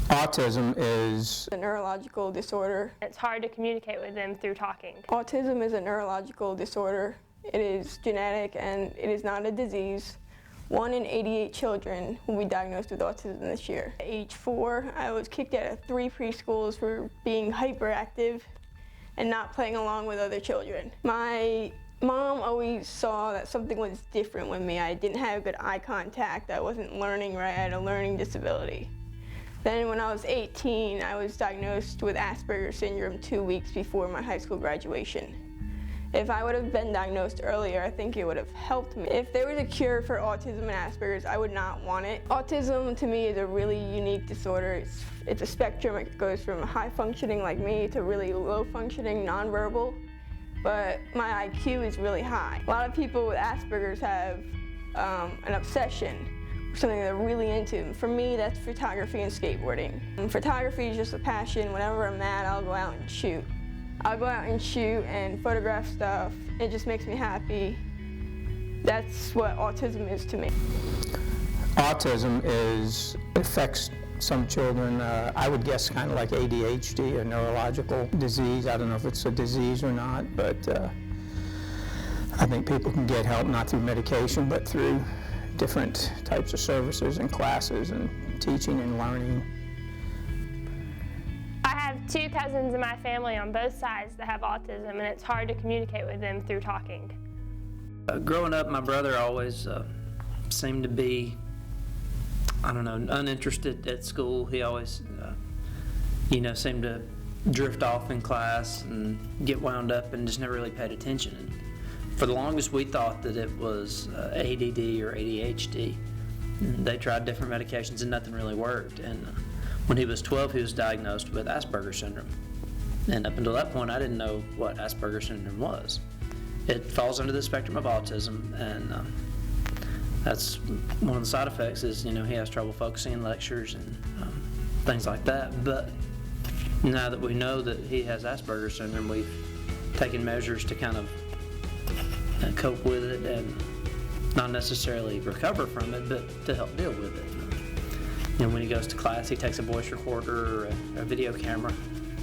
Autism is a neurological disorder. It's hard to communicate with them through talking. Autism is a neurological disorder. It is genetic and it is not a disease. 1 in 88 children will be diagnosed with autism this year. At age 4, I was kicked out of 3 preschools for being hyperactive and not playing along with other children. My mom always saw that something was different with me. I didn't have good eye contact. I wasn't learning right. I had a learning disability. Then when I was 18, I was diagnosed with Aspergers syndrome 2 weeks before my high school graduation. If I would have been diagnosed earlier, I think it would have helped me. If there was a cure for autism and Asperger's, I would not want it. Autism to me is a really unique disorder. It's a spectrum. It goes from high functioning like me to really low functioning, nonverbal. But my IQ is really high. A lot of people with Asperger's have an obsession, something they're really into. For me, that's photography and skateboarding. And photography is just a passion. Whenever I'm mad, I'll go out and shoot. I'll go out and shoot and photograph stuff. It just makes me happy. That's what autism is to me. Autism affects some children, I would guess kind of like ADHD, a neurological disease. I don't know if it's a disease or not, but I think people can get help not through medication, but through different types of services and classes and teaching and learning. I have 2 cousins in my family on both sides that have autism, and it's hard to communicate with them through talking. Growing up, my brother always seemed to be, I don't know, uninterested at school. He always, seemed to drift off in class and get wound up and just never really paid attention. And for the longest, we thought that it was ADD or ADHD. And they tried different medications and nothing really worked. And when he was 12, he was diagnosed with Aspergers syndrome. And up until that point, I didn't know what Aspergers syndrome was. It falls under the spectrum of autism, and that's one of the side effects is, he has trouble focusing in lectures and things like that. But now that we know that he has Asperger's syndrome, we've taken measures to kind of cope with it and not necessarily recover from it, but to help deal with it. When he goes to class, he takes a voice recorder or a video camera,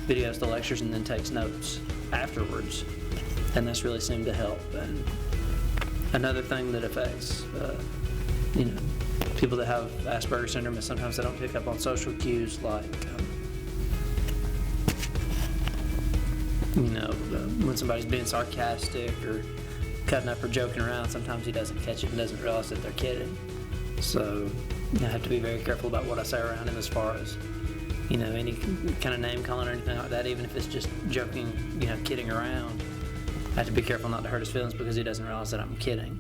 videos the lectures, and then takes notes afterwards. And that's really seemed to help. And another thing that affects people that have Asperger's syndrome is sometimes they don't pick up on social cues like when somebody's being sarcastic or cutting up or joking around. Sometimes he doesn't catch it and doesn't realize that they're kidding. So I have to be very careful about what I say around him as far as any kind of name calling or anything like that, even if it's just joking, kidding around. I have to be careful not to hurt his feelings because he doesn't realize that I'm kidding.